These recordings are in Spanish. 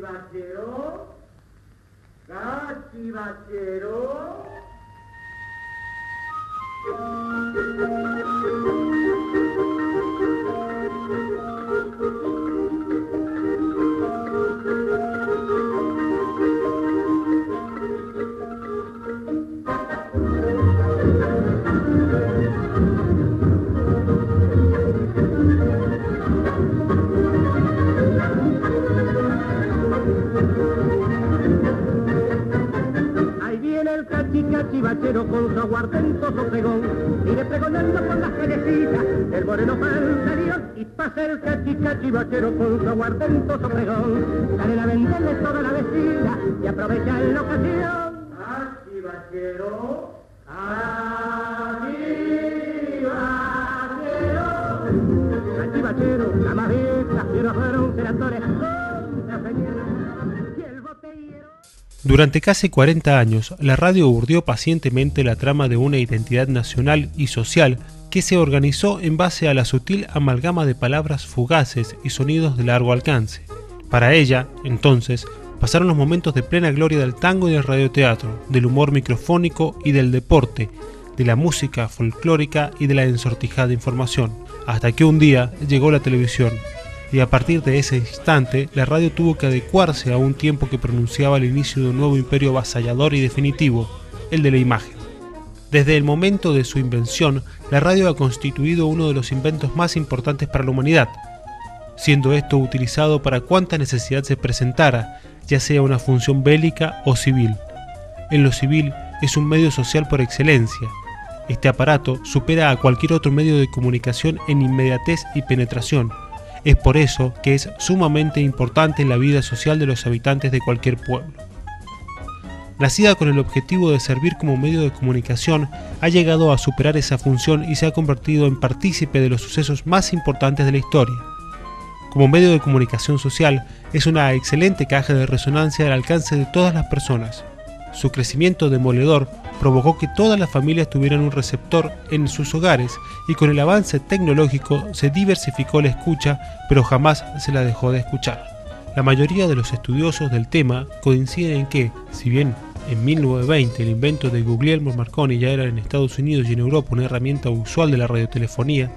Cachivachero, cachivachero. Cachivachero con su aguardentoso pregón, sigue pregonando por las callecitas el moreno pantalón, y pasa el cachivachero con su aguardentoso pregón, salen a venderle toda la vecina y aprovechan la ocasión. Cachivachero, cachivachero, la más vieja, quiero fueron senadores contra Peñera y el botellero. Durante casi 40 años, la radio urdió pacientemente la trama de una identidad nacional y social que se organizó en base a la sutil amalgama de palabras fugaces y sonidos de largo alcance. Para ella, entonces, pasaron los momentos de plena gloria del tango y del radioteatro, del humor microfónico y del deporte, de la música folclórica y de la ensortijada información, hasta que un día llegó la televisión. Y a partir de ese instante, la radio tuvo que adecuarse a un tiempo que pronunciaba el inicio de un nuevo imperio avasallador y definitivo, el de la imagen. Desde el momento de su invención, la radio ha constituido uno de los inventos más importantes para la humanidad, siendo esto utilizado para cuanta necesidad se presentara, ya sea una función bélica o civil. En lo civil es un medio social por excelencia. Este aparato supera a cualquier otro medio de comunicación en inmediatez y penetración. Es por eso que es sumamente importante en la vida social de los habitantes de cualquier pueblo. Nacida con el objetivo de servir como medio de comunicación, ha llegado a superar esa función y se ha convertido en partícipe de los sucesos más importantes de la historia. Como medio de comunicación social, es una excelente caja de resonancia al alcance de todas las personas. Su crecimiento demoledor provocó que todas las familias tuvieran un receptor en sus hogares y con el avance tecnológico se diversificó la escucha, pero jamás se la dejó de escuchar. La mayoría de los estudiosos del tema coinciden en que, si bien en 1920 el invento de Guglielmo Marconi ya era en Estados Unidos y en Europa una herramienta usual de la radiotelefonía,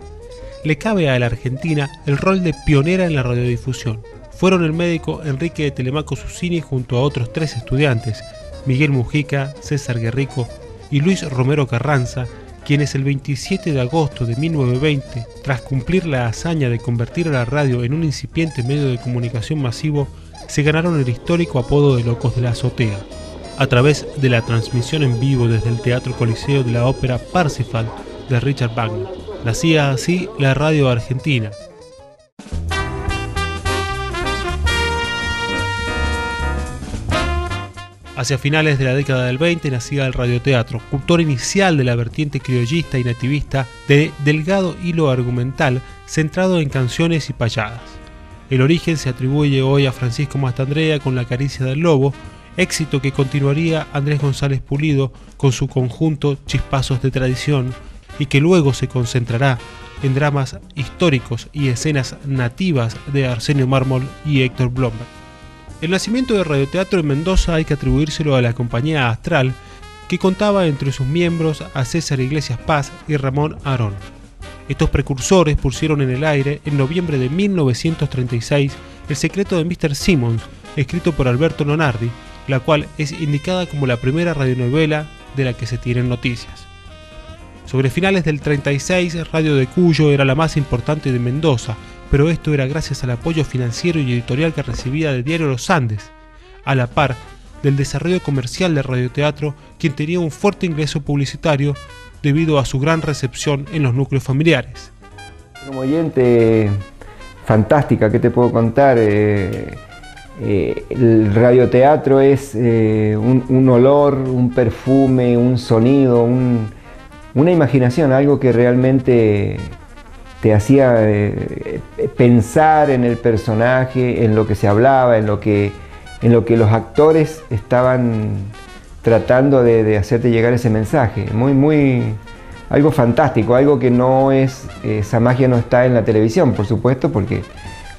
le cabe a la Argentina el rol de pionera en la radiodifusión. Fueron el médico Enrique de Telemaco Susini junto a otros 3 estudiantes, Miguel Mujica, César Guerrico y Luis Romero Carranza, quienes el 27 de agosto de 1920, tras cumplir la hazaña de convertir a la radio en un incipiente medio de comunicación masivo, se ganaron el histórico apodo de Locos de la Azotea, a través de la transmisión en vivo desde el Teatro Coliseo de la ópera Parsifal de Richard Wagner. Nacía así la radio argentina. Hacia finales de la década del 20 nacía el radioteatro, cultor inicial de la vertiente criollista y nativista de delgado hilo argumental centrado en canciones y payadas. El origen se atribuye hoy a Francisco Mastandrea con La Caricia del Lobo, éxito que continuaría Andrés González Pulido con su conjunto Chispazos de Tradición y que luego se concentrará en dramas históricos y escenas nativas de Arsenio Mármol y Héctor Blomberg. El nacimiento del radioteatro en Mendoza hay que atribuírselo a la compañía Astral, que contaba entre sus miembros a César Iglesias Paz y Ramón Arón. Estos precursores pusieron en el aire, en noviembre de 1936, El secreto de Mr. Simmons, escrito por Alberto Lonardi, la cual es indicada como la primera radionovela de la que se tienen noticias. Sobre finales del 36, Radio de Cuyo era la más importante de Mendoza, pero esto era gracias al apoyo financiero y editorial que recibía de Diario Los Andes, a la par del desarrollo comercial del radioteatro, quien tenía un fuerte ingreso publicitario debido a su gran recepción en los núcleos familiares. Como oyente fantástica, ¿qué te puedo contar? El radioteatro es un olor, un perfume, un sonido, una imaginación, algo que realmente te hacía pensar en el personaje, en lo que se hablaba, en lo que los actores estaban tratando de hacerte llegar ese mensaje. Algo fantástico, algo que no es, esa magia no está en la televisión, por supuesto, porque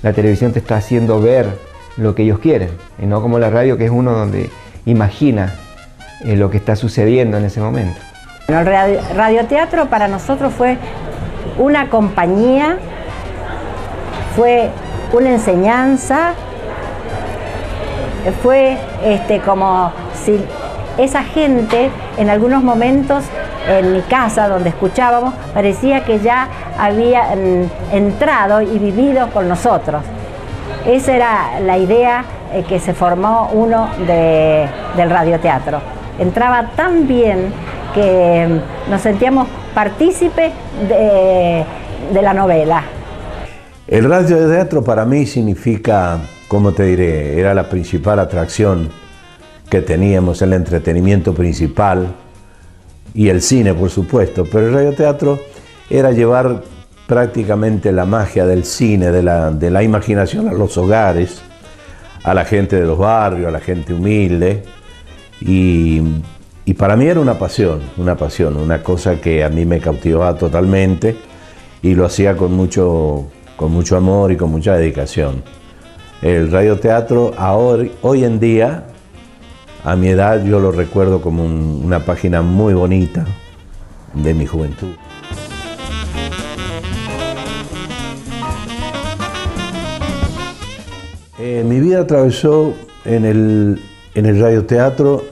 la televisión te está haciendo ver lo que ellos quieren, y no como la radio, que es uno donde imagina lo que está sucediendo en ese momento. El radioteatro para nosotros fue una compañía, fue una enseñanza, fue como si esa gente en algunos momentos en mi casa donde escuchábamos parecía que ya habían entrado y vivido con nosotros. Esa era la idea que se formó uno del radioteatro. Entraba tan bien que nos sentíamos partícipes de la novela. El radioteatro para mí significa, ¿cómo te diré? Era la principal atracción que teníamos, el entretenimiento principal y el cine, por supuesto, pero el radioteatro era llevar prácticamente la magia del cine, de la imaginación a los hogares, a la gente de los barrios, a la gente humilde, y para mí era una pasión, una cosa que a mí me cautivaba totalmente y lo hacía con mucho amor y con mucha dedicación. El radioteatro hoy en día, a mi edad, yo lo recuerdo como una página muy bonita de mi juventud. Mi vida atravesó en el radioteatro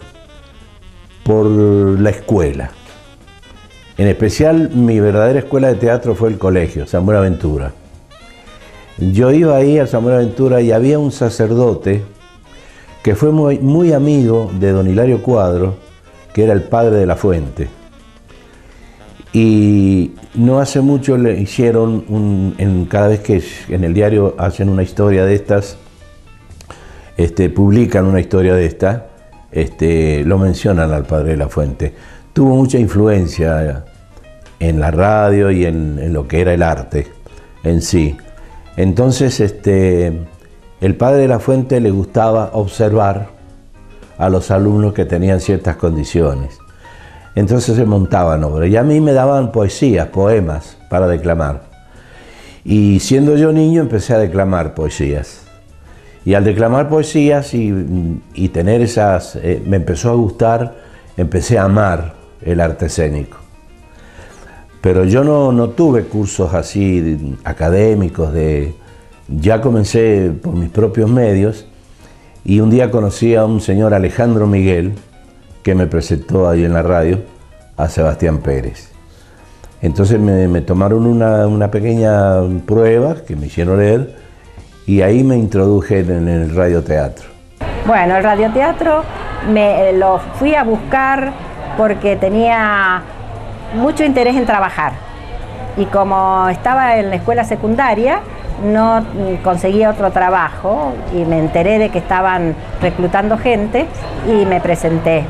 por la escuela. En especial, mi verdadera escuela de teatro fue el colegio, San Buenaventura. Yo iba ahí a San Buenaventura y había un sacerdote que fue muy amigo de don Hilario Cuadro, que era el padre de La Fuente. Y no hace mucho le hicieron, cada vez que en el diario hacen una historia de estas, publican una historia de esta, lo mencionan al padre de La Fuente. Tuvo mucha influencia en la radio y en lo que era el arte en sí. Entonces, el padre de La Fuente le gustaba observar a los alumnos que tenían ciertas condiciones. Entonces se montaban obras y a mí me daban poesías, poemas para declamar. Y siendo yo niño empecé a declamar poesías. Y al declamar poesías y tener esas, me empezó a gustar, empecé a amar el arte escénico. Pero yo no tuve cursos así académicos, ya comencé por mis propios medios y un día conocí a un señor Alejandro Miguel que me presentó ahí en la radio a Sebastián Pérez. Entonces me tomaron una pequeña prueba que me hicieron leer y ahí me introduje en el radioteatro. Bueno, el radioteatro lo fui a buscar porque tenía mucho interés en trabajar y como estaba en la escuela secundaria no conseguía otro trabajo y me enteré de que estaban reclutando gente y me presenté.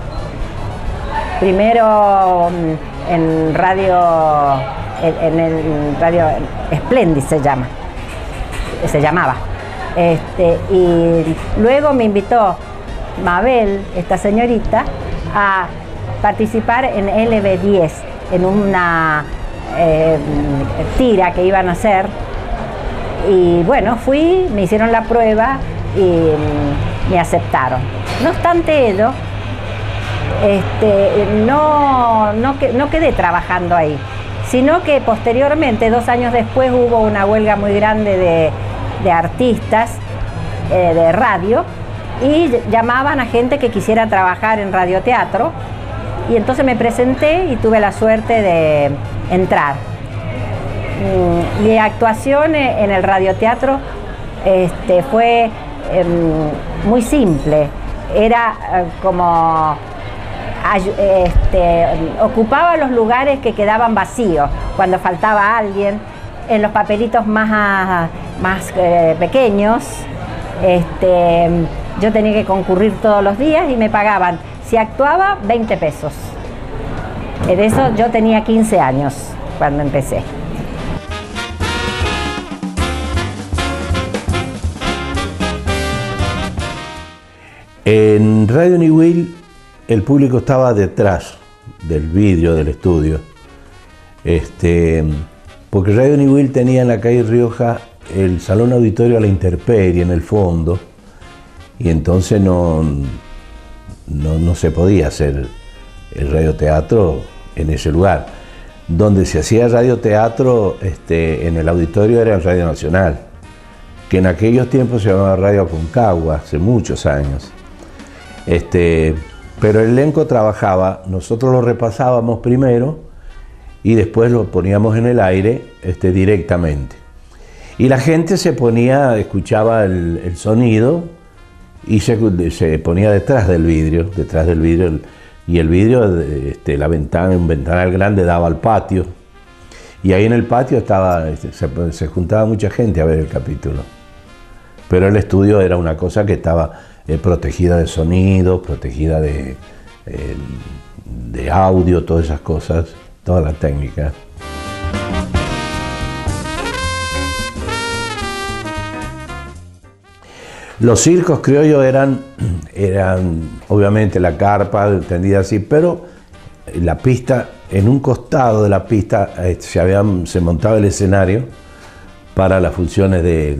Primero en el radio Splendid se llamaba. Y luego me invitó Mabel, esta señorita, a participar en LB10, en una tira que iban a hacer. Y bueno, fui, me hicieron la prueba y me aceptaron. No obstante ello, no quedé trabajando ahí, sino que posteriormente, 2 años después, hubo una huelga muy grande de artistas de radio y llamaban a gente que quisiera trabajar en radioteatro y entonces me presenté y tuve la suerte de entrar. Mi actuación en el radioteatro fue muy simple, era como ocupaba los lugares que quedaban vacíos cuando faltaba alguien, en los papelitos más pequeños. Yo tenía que concurrir todos los días y me pagaban, si actuaba, 20 pesos. En eso yo tenía 15 años cuando empecé. En Radio Niwil el público estaba detrás del vidrio del estudio, porque Radio Niwil tenía en la calle Rioja el Salón Auditorio a la Intemperie en el fondo, y entonces no se podía hacer el radioteatro en ese lugar. Donde se hacía radioteatro en el auditorio era el Radio Nacional, que en aquellos tiempos se llamaba Radio Aconcagua, hace muchos años. Pero el elenco trabajaba, nosotros lo repasábamos primero y después lo poníamos en el aire directamente. Y la gente se ponía, escuchaba el sonido y se ponía detrás del vidrio, y el vidrio, la ventana, un ventanal grande daba al patio, y ahí en el patio estaba, se juntaba mucha gente a ver el capítulo. Pero el estudio era una cosa que estaba protegida de sonido, protegida de audio, todas esas cosas, toda la técnica. Los circos criollos eran obviamente la carpa tendida así, pero la pista, en un costado de la pista se montaba el escenario para las funciones de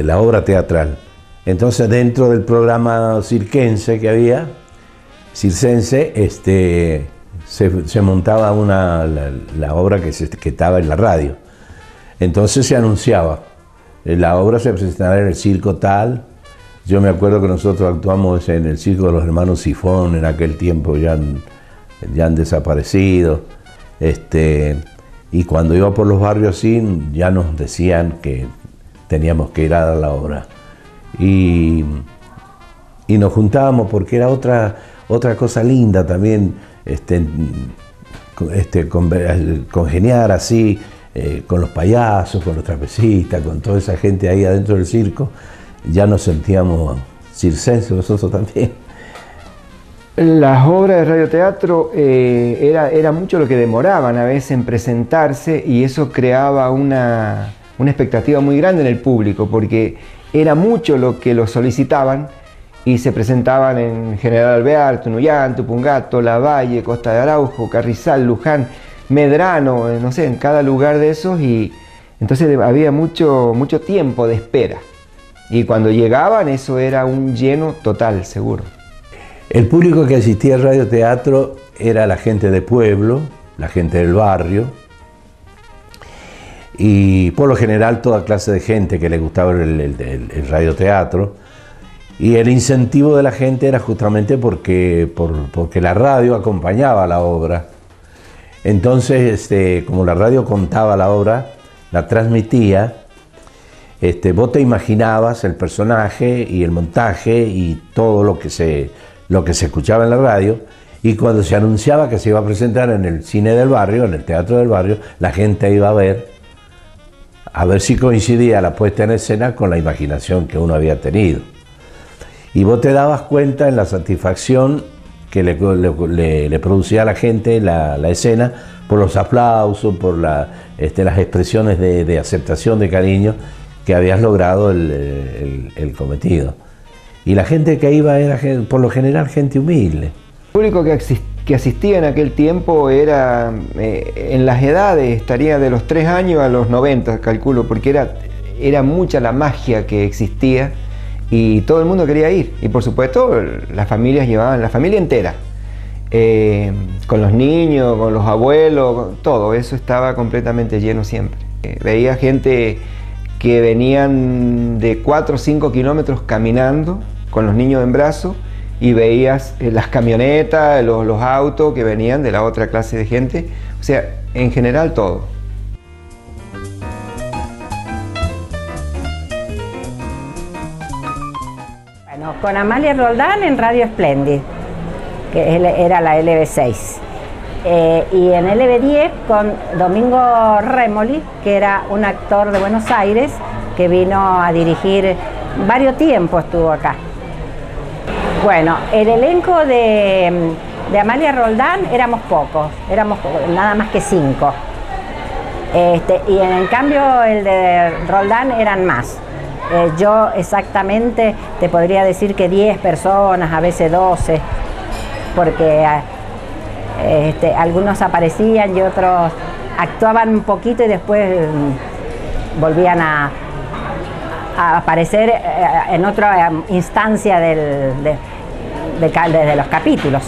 la obra teatral. Entonces, dentro del programa circense que había, se montaba la obra que estaba en la radio. Entonces se anunciaba. La obra se presentará en el circo tal. Yo me acuerdo que nosotros actuamos en el circo de los hermanos Sifón, en aquel tiempo ya han desaparecido. Y cuando iba por los barrios así, ya nos decían que teníamos que ir a dar la obra. Y nos juntábamos porque era otra cosa linda también, congeniar así, con los payasos, con los trapecistas, con toda esa gente ahí adentro del circo. Ya nos sentíamos circenses nosotros también. Las obras de radioteatro era mucho lo que demoraban a veces en presentarse, y eso creaba una expectativa muy grande en el público, porque era mucho lo que lo solicitaban, y se presentaban en General Alvear, Tunuyán, Tupungato, Lavalle, Costa de Araujo, Carrizal, Luján, Medrano, no sé, en cada lugar de esos, y entonces había mucho tiempo de espera. Y cuando llegaban, eso era un lleno total, seguro. El público que asistía al radioteatro era la gente de pueblo, la gente del barrio, y por lo general toda clase de gente que le gustaba el radioteatro. Y el incentivo de la gente era justamente porque la radio acompañaba la obra. Entonces, como la radio contaba la obra, la transmitía, vos te imaginabas el personaje y el montaje y todo lo que se escuchaba en la radio, y cuando se anunciaba que se iba a presentar en el cine del barrio, en el teatro del barrio, la gente iba a ver si coincidía la puesta en escena con la imaginación que uno había tenido. Y vos te dabas cuenta en la satisfacción que le producía a la gente la escena, por los aplausos, por las expresiones de aceptación, de cariño, que habías logrado el cometido. Y la gente que iba era, por lo general, gente humilde. El público que asistía en aquel tiempo era, en las edades, estaría de los 3 años a los 90, calculo, porque era mucha la magia que existía, y todo el mundo quería ir. Y por supuesto, las familias llevaban, la familia entera, con los niños, con los abuelos, con todo eso estaba completamente lleno siempre. Veía gente que venían de 4 o 5 kilómetros caminando con los niños en brazos, y veías las camionetas, los autos que venían de la otra clase de gente, o sea, en general todo. Bueno, con Amalia Roldán en Radio Splendid, que era la LB6. Y en LB10 con Domingo Remoli, que era un actor de Buenos Aires que vino a dirigir, varios tiempos estuvo acá. Bueno, el elenco de Amalia Roldán éramos pocos, éramos nada más que 5. Y en cambio el de Roldán eran más. Yo exactamente te podría decir que 10 personas, a veces 12, porque algunos aparecían y otros actuaban un poquito y después volvían a a aparecer en otra instancia de los capítulos.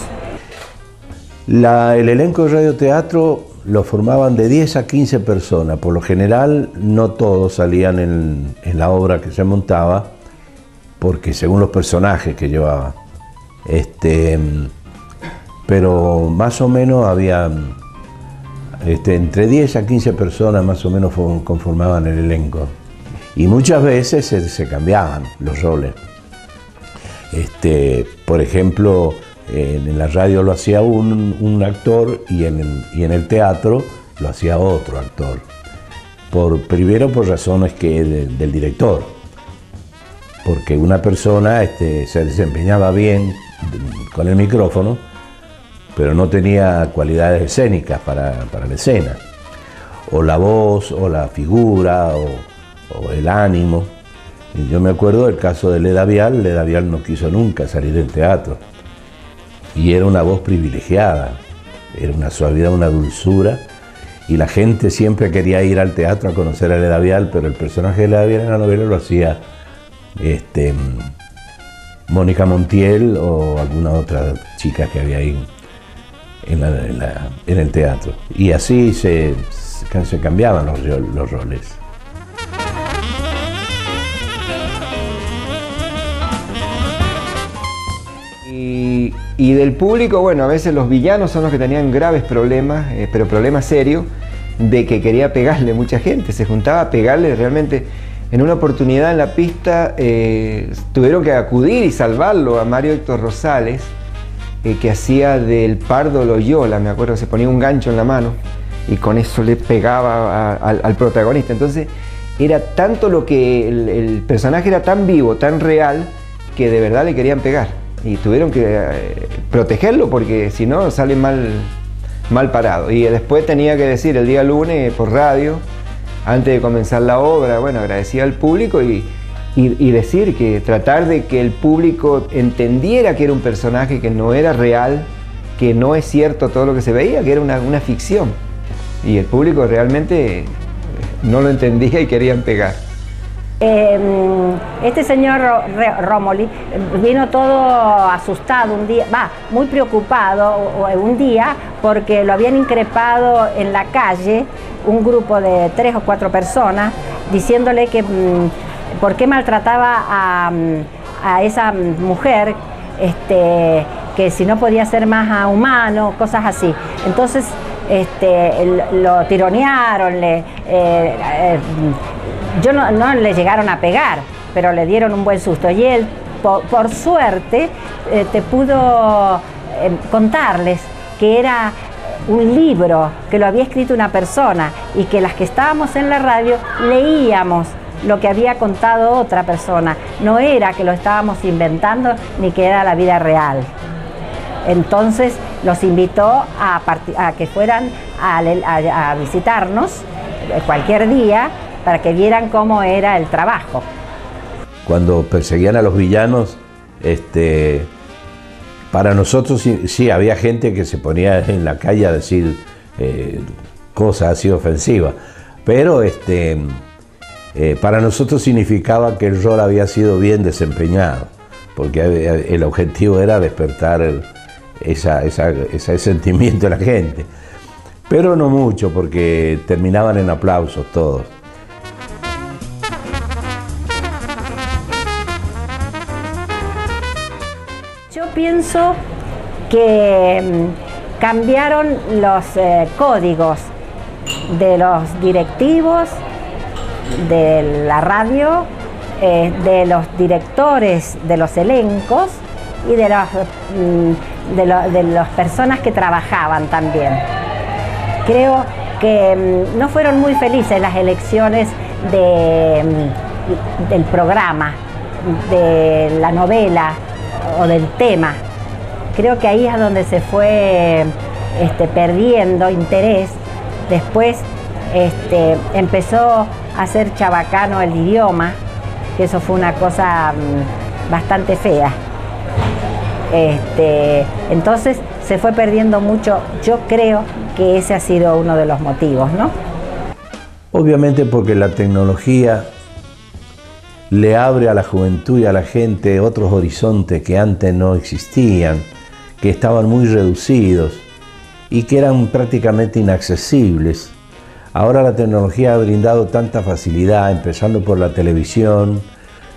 El elenco de radioteatro lo formaban de 10 a 15 personas. Por lo general, no todos salían en la obra que se montaba, porque según los personajes que llevaba. Pero más o menos había entre 10 a 15 personas más o menos conformaban el elenco. Y muchas veces se cambiaban los roles. Por ejemplo, en la radio lo hacía un actor y en el teatro lo hacía otro actor. Primero por razones del director. Porque una persona se desempeñaba bien con el micrófono, pero no tenía cualidades escénicas para la escena. O la voz, o la figura, o el ánimo. Y yo me acuerdo del caso de Leda Vial. Leda Vial no quiso nunca salir del teatro. Y era una voz privilegiada, era una suavidad, una dulzura. Y la gente siempre quería ir al teatro a conocer a Leda Vial, pero el personaje de Leda Vial en la novela lo hacía Mónica Montiel o alguna otra chica que había ahí en el teatro. Y así se cambiaban los roles. Y del público, bueno, a veces los villanos son los que tenían graves problemas, pero problemas serios, de que quería pegarle mucha gente, se juntaba a pegarle realmente. En una oportunidad en la pista tuvieron que acudir y salvarlo a Mario Héctor Rosales, que hacía del Pardo Loyola, me acuerdo, se ponía un gancho en la mano y con eso le pegaba al protagonista. Entonces era tanto lo que el personaje era tan vivo, tan real, que de verdad le querían pegar. Y tuvieron que protegerlo porque si no sale mal parado. Y después tenía que decir el día lunes por radio, antes de comenzar la obra, bueno, agradecía al público y decir que tratar de que el público entendiera que era un personaje que no era real, que no es cierto todo lo que se veía, que era una ficción. Y el público realmente no lo entendía y querían pegar. Este señor Romoli vino todo asustado un día, muy preocupado un día porque lo habían increpado en la calle un grupo de 3 o 4 personas diciéndole que por qué maltrataba a esa mujer, que si no podía ser más humano, cosas así. Entonces lo tironearon, no le llegaron a pegar, pero le dieron un buen susto. Y él, por suerte, te pudo contarles que era un libro, que lo había escrito una persona y que las que estábamos en la radio leíamos lo que había contado otra persona. No era que lo estábamos inventando ni que era la vida real. Entonces los invitó a que fueran a visitarnos cualquier día para que vieran cómo era el trabajo. Cuando perseguían a los villanos, para nosotros sí había gente que se ponía en la calle a decir cosas así ofensivas, pero para nosotros significaba que el rol había sido bien desempeñado, porque el objetivo era despertar ese sentimiento de la gente, pero no mucho, porque terminaban en aplausos todos. Yo pienso que cambiaron los códigos de los directivos de la radio, de los directores de los elencos y de las personas que trabajaban también. Creo que no fueron muy felices las elecciones del programa, de la novela o del tema. Creo que ahí es donde se fue perdiendo interés. Después empezó a ser chabacano el idioma, que eso fue una cosa bastante fea. Entonces se fue perdiendo mucho. Yo creo que ese ha sido uno de los motivos, ¿no? Obviamente porque la tecnología le abre a la juventud y a la gente otros horizontes que antes no existían, que estaban muy reducidos y que eran prácticamente inaccesibles. Ahora la tecnología ha brindado tanta facilidad, empezando por la televisión,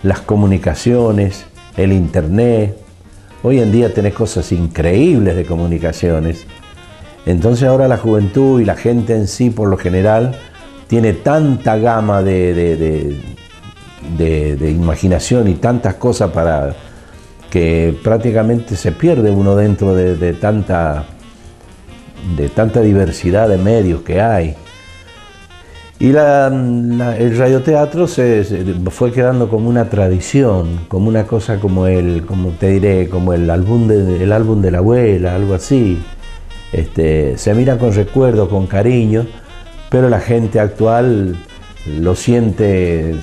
las comunicaciones, el internet. Hoy en día tenés cosas increíbles de comunicaciones. Entonces ahora la juventud y la gente en sí, por lo general, tiene tanta gama de imaginación y tantas cosas para que prácticamente se pierde uno dentro de tanta diversidad de medios que hay. Y el radioteatro se fue quedando como una tradición, como una cosa como como el álbum de la abuela, algo así. Se mira con recuerdo, con cariño, pero la gente actual lo siente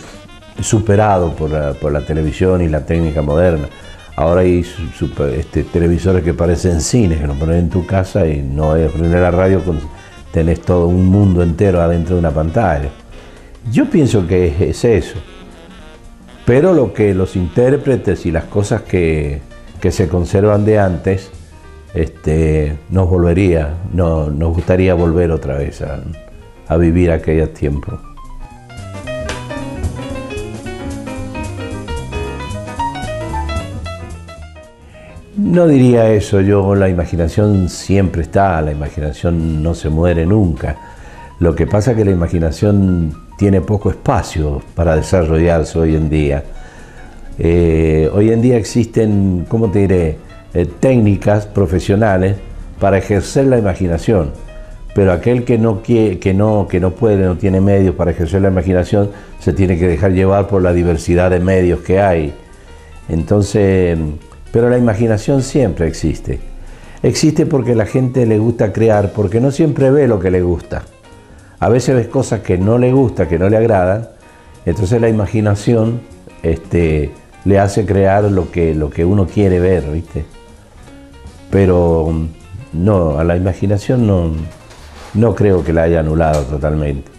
superado por la televisión y la técnica moderna. Ahora hay televisores que parecen cines, que lo ponen en tu casa y no es prender la radio, tenés todo un mundo entero adentro de una pantalla. Yo pienso que es eso. Pero lo que los intérpretes y las cosas que se conservan de antes, nos gustaría volver otra vez a vivir aquellos tiempos. No diría eso, la imaginación siempre está, la imaginación no se muere nunca. Lo que pasa es que la imaginación tiene poco espacio para desarrollarse hoy en día. Hoy en día existen, ¿cómo te diré?, técnicas profesionales para ejercer la imaginación, pero aquel que no puede, no tiene medios para ejercer la imaginación, se tiene que dejar llevar por la diversidad de medios que hay. Entonces, pero la imaginación siempre existe. Existe porque a la gente le gusta crear, porque no siempre ve lo que le gusta. A veces ves cosas que no le gusta, que no le agradan, entonces la imaginación le hace crear lo que uno quiere ver, ¿viste? Pero no, a la imaginación no creo que la haya anulado totalmente.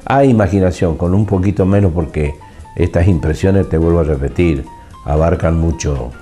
Hay imaginación, con un poquito menos, porque estas impresiones, te vuelvo a repetir, abarcan mucho